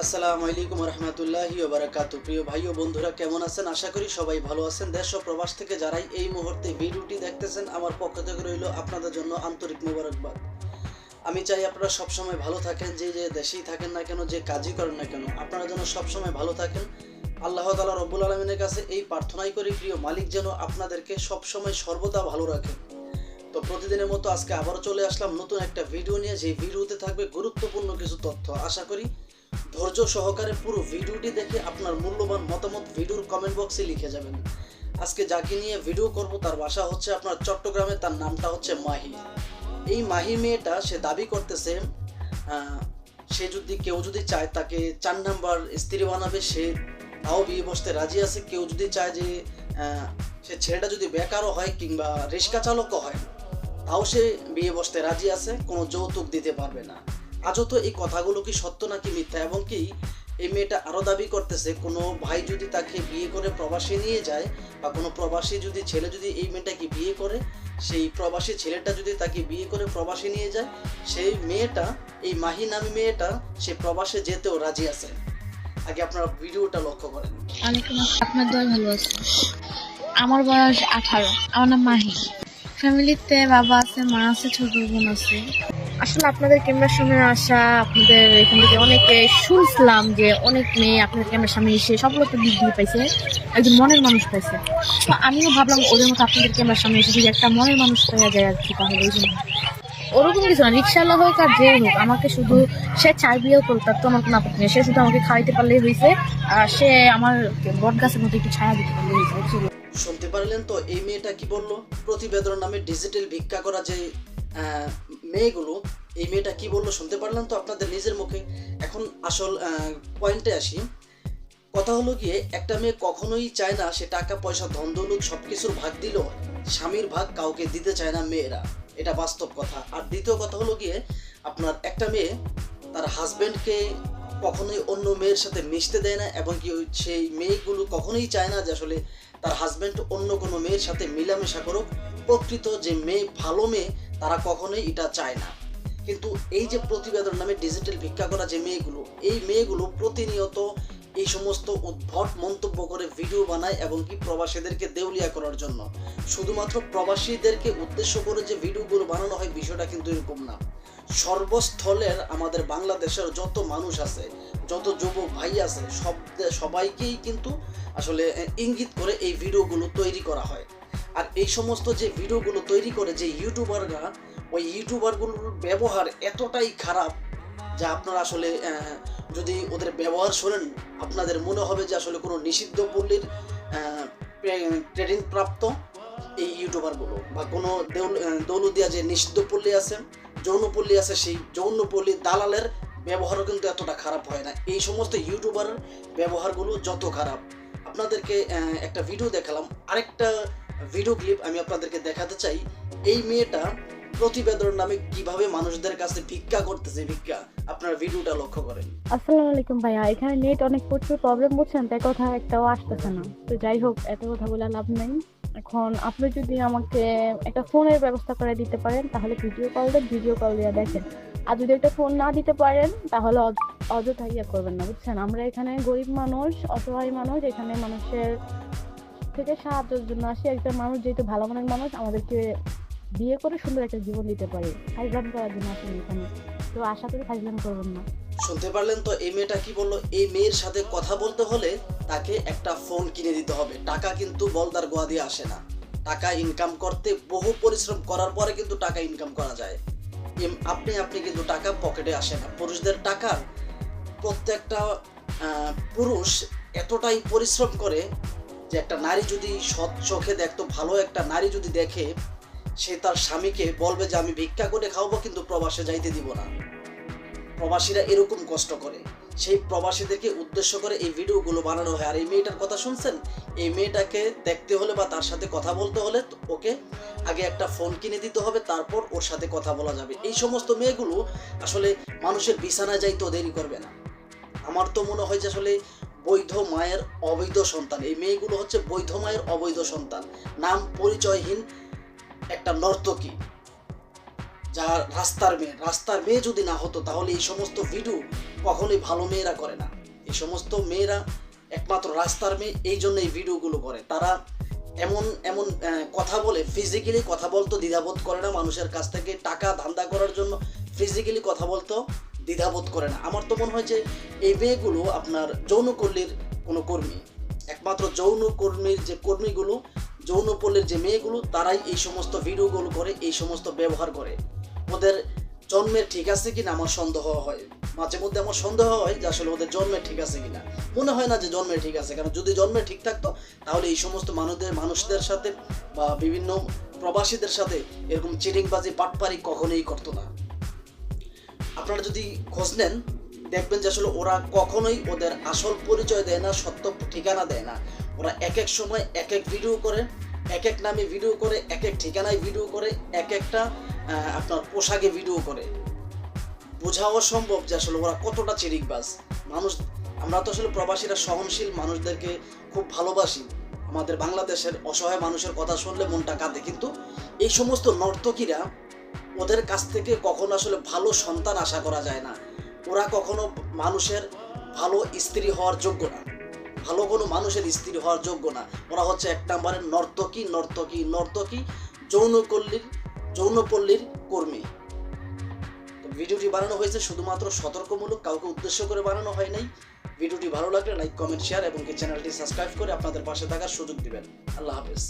আসসালামু আলাইকুম রহমতুল্লাহি ওয়া বারাকাতুহু। প্রিয় ভাই ও বন্ধুরা, কেমন আছেন? আশা করি সবাই ভালো আছেন। দেশ ও প্রবাস থেকে যারাই এই মুহূর্তে ভিডিওটি দেখতেছেন, আমার পক্ষ থেকে রইল আপনাদের জন্য আন্তরিক মোবারকবাদ। আমি চাই আপনারা সবসময় ভালো থাকেন, যে দেশেই থাকেন না কেন, যে কাজই করেন না কেন, আপনারা যেন সবসময় ভালো থাকেন। আল্লাহ তাআলা রব্বুল আলামিনের কাছে এই প্রার্থনাই করি, প্রিয় মালিক যেন আপনাদেরকে সবসময় সর্বদা ভালো রাখেন। তো প্রতিদিনের মতো আজকে আবারও চলে আসলাম নতুন একটা ভিডিও নিয়ে। যে ভিডিওতে থাকবে গুরুত্বপূর্ণ কিছু তথ্য। আশা করি ধৈর্য সহকারে পুরো ভিডিওটি দেখে আপনার মূল্যবান মতামত ভিডিওর কমেন্ট বক্সে লিখে যাবেন। আজকে যাকে নিয়ে ভিডিও করব তার বাসা হচ্ছে আপনার চট্টগ্রামে, তার নামটা হচ্ছে মাহি। এই মাহি মেয়েটা সে দাবি করতেছে সে যদি কেউ যদি চায় তাকে 4 নাম্বার স্ত্রী বানাবে, সে তাও বিয়ে বসতে রাজি আছে। কেউ যদি চায় যে সে ছেলেটা যদি বেকারও হয় কিংবা রিক্সা চালকও হয়, তাও সে বিয়ে বসতে রাজি আছে, কোনো যৌতুক দিতে পারবে না। আজও তো এই কথাগুলো কি সত্য নাকি মিথ্যা? এবং কি এই মেয়েটা আরও দাবি করতেছে কোনো ভাই যদি তাকে বিয়ে করে প্রবাসে নিয়ে যায়, বা কোনো প্রবাসী যদি ছেলে যদি এই মেয়েটাকে বিয়ে করে, সেই প্রবাসী ছেলেটা যদি তাকে বিয়ে করে প্রবাসে নিয়ে যায়, সেই মেয়েটা, এই মাহি নামী মেয়েটা, সে প্রবাসে যেতেও রাজি আছে। আগে আপনারা ভিডিওটা লক্ষ্য করেন। ওয়ালাইকুম আসসালাম। আপনার দল ভালো আছে? আমার বয়স 18। আমার নাম মাহি। ফ্যামিলিতে বাবা আছে, মা আছে, ছোট বোন আছে। আসলে আপনাদের ক্যামেরার সামনে আসা, আপনাদের এখান থেকে অনেকে শুনছিলাম যে অনেক মেয়ে আপনাদের ক্যামেরার সামনে এসে সফলতা ডিগ্রি পাইছে, একজন মনের মানুষ পাইছে। তো আমিও ভাবলাম ওদের মতো আপনাদের ক্যামেরার সামনে এসে যদি একটা মনের মানুষ পাওয়া যায় আর কি, তাহলে এই জন্য। ওরকম কিছু না, রিক্সাওয়ালা হোক আর যেই হোক, আমাকে শুধু সে চার বিয়েও করতো, তার তো আমার কোনো আপত্তি নেই। সে শুধু আমাকে খাওয়াইতে পারলেই হয়েছে, আর সে আমার বট গাছের মধ্যে একটু ছায়া দিতে পারলেই হয়েছে। শুনতে পারলেন তো এই মেয়েটা কি বললো? প্রতিবেদন নামে ডিজিটাল ভিক্ষা করা যে মেয়েগুলো, এই মেয়েটা কি বললো শুনতে পারলেন তো আপনাদের নিজের মুখে। এখন আসল পয়েন্টে আসি। কথা হলো গিয়ে, একটা মেয়ে কখনোই চায় না সে টাকা পয়সা ধন দৌলত সব কিছুর ভাগ দিল, স্বামীর ভাগ কাউকে দিতে চায় না মেয়েরা, এটা বাস্তব কথা। আর দ্বিতীয় কথা হলো গিয়ে, আপনার একটা মেয়ে তার হাজব্যান্ডকে কখনোই অন্য মেয়ের সাথে মিশতে দেয় না, এবং কি সেই মেয়েগুলো কখনোই চায় না যে আসলে তার হাজব্যান্ড অন্য কোনো মেয়ের সাথে মিলামেশা করুক। প্রকৃত যে মেয়ে, ভালো মেয়ে, তারা কখনোই এটা চায় না। কিন্তু এই যে প্রতিবেদন নামে ডিজিটাল ভিক্ষা করা যে মেয়েগুলো, এই মেয়েগুলো প্রতিনিয়ত এই সমস্ত উদ্ভট মন্তব্য করে ভিডিও বানায়, এবং কি প্রবাসীদেরকে দেউলিয়া করার জন্য। শুধুমাত্র প্রবাসীদেরকে উদ্দেশ্য করে যে ভিডিওগুলো বানানো হয়, বিষয়টা কিন্তু এরকম না। সর্বস্থলের আমাদের বাংলাদেশের যত মানুষ আছে, যত যুবক ভাই আছে, সবাইকেই কিন্তু আসলে ইঙ্গিত করে এই ভিডিওগুলো তৈরি করা হয়। আর এই সমস্ত যে ভিডিওগুলো তৈরি করে যে ইউটিউবাররা, ওই ইউটিউবারগুলোর ব্যবহার এতটাই খারাপ যা আপনারা আসলে যদি ওদের ব্যবহার শোনেন, আপনাদের মনে হবে যে আসলে কোনো নিষিদ্ধ পল্লীর ট্রেনিং প্রাপ্ত এই ইউটিউবারগুলো, বা কোনো দৌলদিয়া যে নিষিদ্ধ পল্লী আছে, যৌনপল্লী আছে, সেই যৌনপল্লীর দালালের ব্যবহারও কিন্তু এতটা খারাপ হয় না। এই সমস্ত ইউটিউবারের ব্যবহারগুলো যত খারাপ। আপনাদেরকে একটা ভিডিও দেখালাম, আরেকটা ভিডিও ক্লিপ আমি আপনাদেরকে দেখাতে চাই। এই মেয়েটা প্রতিবেদন নামে কিভাবে মানুষদের কাছে ভিক্ষা করতেছে, ভিক্ষা। আপনার ভিডিওটা লক্ষ্য করেন। আসসালামু আলাইকুম ভাইয়া, এখানে নেট অনেক প্রচুর প্রবলেম বুঝছেন, তাই কথা একটাও আসতেছে না। তো যাই হোক, এত কথা বলে লাভ নেই। এখন আপনি যদি আমাকে একটা ফোনের ব্যবস্থা করে দিতে পারেন, তাহলে ভিডিও কল দিয়ে দেখেন। আর যদি একটা ফোন না দিতে পারেন, তাহলে অযথা ইয়ে করবেন না, বুঝছেন। আমরা এখানে গরিব মানুষ, অসহায় মানুষ, এখানে মানুষের থেকে সাহায্যের জন্য আসি। একটা মানুষ যেহেতু ভালো মনের মানুষ, আমাদেরকে বিয়ে করে সুন্দর একটা জীবন দিতে পারে, ফাইজলাম করার জন্য আসলে এখানে। তো আশা করি ফাইজলাম করবেন না। শুনতে পারলেন তো এই মেয়েটা কি বললো? এই মেয়ের সাথে কথা বলতে হলে তাকে একটা ফোন কিনে দিতে হবে। টাকা কিন্তু বলদার গোয়া দিয়ে আসে না। টাকা ইনকাম করতে বহু পরিশ্রম করার পরে কিন্তু টাকা ইনকাম করা যায়। আপনি কিন্তু টাকা পকেটে আসে না। পুরুষদের টাকা, প্রত্যেকটা পুরুষ এতটাই পরিশ্রম করে যে একটা নারী যদি সৎ চোখে দেখতো, ভালো একটা নারী যদি দেখে, সে তার স্বামীকে বলবে যে আমি ভিক্ষা করে খাওয়াবো, কিন্তু প্রবাসে যাইতে দিব না। প্রবাসীরা এরকম কষ্ট করে, সেই প্রবাসীদেরকে উদ্দেশ্য করে এই ভিডিওগুলো বানানো হয়। আর এই মেয়েটার কথা শুনছেন, এই মেয়েটাকে দেখতে হলে বা তার সাথে কথা বলতে হলে ওকে আগে একটা ফোন কিনে দিতে হবে, তারপর ওর সাথে কথা বলা যাবে। এই সমস্ত মেয়েগুলো আসলে মানুষের বিছানায় যাইতেও দেরি করবে না। আমার তো মনে হয় যে আসলে বৈধ মায়ের অবৈধ সন্তান এই মেয়েগুলো হচ্ছে, বৈধ মায়ের অবৈধ সন্তান, নাম পরিচয়হীন একটা নর্তকী, যা রাস্তার মেয়ে যদি না হতো, তাহলে এই সমস্ত ভিডিও কখনোই ভালো মেয়েরা করে না। এই সমস্ত মেয়েরা একমাত্র রাস্তার মেয়ে, এই জন্য এই ভিডিওগুলো করে। তারা এমন এমন কথা বলে, ফিজিক্যালি কথা বলতে দ্বিধাবোধ করে না, মানুষের কাছ থেকে টাকা ধান্দা করার জন্য ফিজিক্যালি কথা বলতেও দ্বিধাবোধ করে না। আমার তো মনে হয় যে এই মেয়েগুলো আপনার যৌনপল্লীর কোনো কর্মী, একমাত্র যৌনকর্মীর যে কর্মীগুলো, যৌনপল্লীর যে মেয়েগুলো, তারাই এই সমস্ত ভিডিওগুলো করে, এই সমস্ত ব্যবহার করে। ওদের জন্মের ঠিক আছে কিনা আমার সন্দেহ হয়, মাঝে মধ্যে আমার সন্দেহ হয় যে আসলে ওদের জন্মের ঠিক আছে কিনা। মনে হয় না যে জন্মের ঠিক আছে, কারণ যদি জন্মের ঠিক থাকতো তাহলে এই সমস্ত মানুষদের সাথে বা বিভিন্ন প্রবাসীদের সাথে এরকম চিটিংবাজি পাটপারি কখনোই করতো না। আপনারা যদি খোঁজ নেন দেখবেন যে আসলে ওরা কখনোই ওদের আসল পরিচয় দেয় না, সত্য ঠিকানা দেয় না। ওরা এক এক সময় এক এক ভিডিও করে, এক এক নামে ভিডিও করে, এক এক ঠিকানায় ভিডিও করে, এক একটা আপনার পোশাকে ভিডিও করে। বোঝাও সম্ভব যে আসলে ওরা কতটা চিটিংবাজ মানুষ। আমরা তো আসলে প্রবাসীরা সহনশীল মানুষদেরকে খুব ভালোবাসি, আমাদের বাংলাদেশের অসহায় মানুষের কথা শুনলে মনটা কাঁদে। কিন্তু এই সমস্ত নর্তকীরা, ওদের কাছ থেকে কখনো আসলে ভালো সন্তান আশা করা যায় না। ওরা কখনো মানুষের ভালো স্ত্রী হওয়ার যোগ্য না, ভালো কোনো মানুষের স্ত্রী হওয়ার যোগ্য না। ওরা হচ্ছে এক নম্বরের নর্তকী, যৌনপল্লীর কর্মী। তো ভিডিওটি বানানো হয়েছে শুধুমাত্র সতর্কমূলক, কাউকে উদ্দেশ্য করে বানানো হয় নাই। ভিডিওটি ভালো লাগলে লাইক, কমেন্ট, শেয়ার এবং চ্যানেলটি সাবস্ক্রাইব করে আপনাদের পাশে থাকার সুযোগ দিবেন। আল্লাহ হাফেজ।